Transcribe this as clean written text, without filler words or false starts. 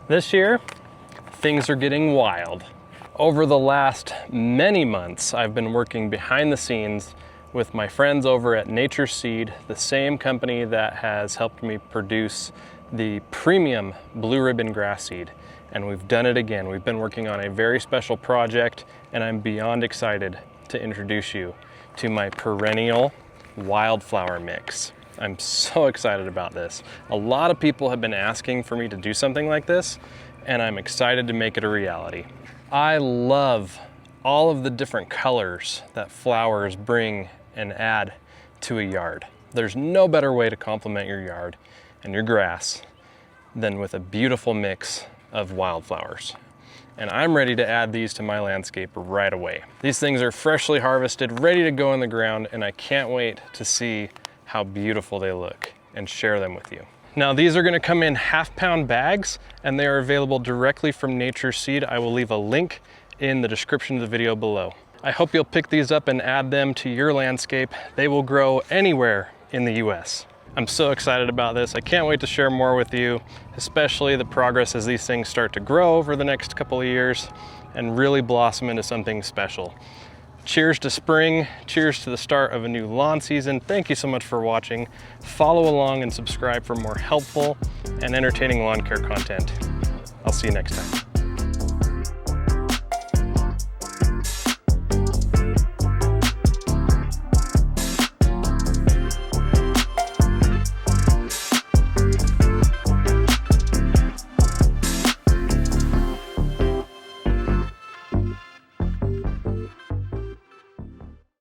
This year, things are getting wild. Over the last many months, I've been working behind the scenes with my friends over at Nature's Seed, the same company that has helped me produce the premium blue ribbon grass seed. And we've done it again. We've been working on a very special project, and I'm beyond excited to introduce you to my Perennial Wildflower mix. I'm so excited about this. A lot of people have been asking for me to do something like this, and I'm excited to make it a reality. I love all of the different colors that flowers bring and add to a yard. There's no better way to complement your yard and your grass than with a beautiful mix of wildflowers. And I'm ready to add these to my landscape right away. These things are freshly harvested, ready to go in the ground, and I can't wait to see how beautiful they look and share them with you. Now, these are gonna come in half-pound bags, and they are available directly from Nature's Seed. I will leave a link in the description of the video below. I hope you'll pick these up and add them to your landscape. They will grow anywhere in the US. I'm so excited about this. I can't wait to share more with you, especially the progress as these things start to grow over the next couple of years and really blossom into something special. Cheers to spring, cheers to the start of a new lawn season. Thank you so much for watching. Follow along and subscribe for more helpful and entertaining lawn care content. I'll see you next time.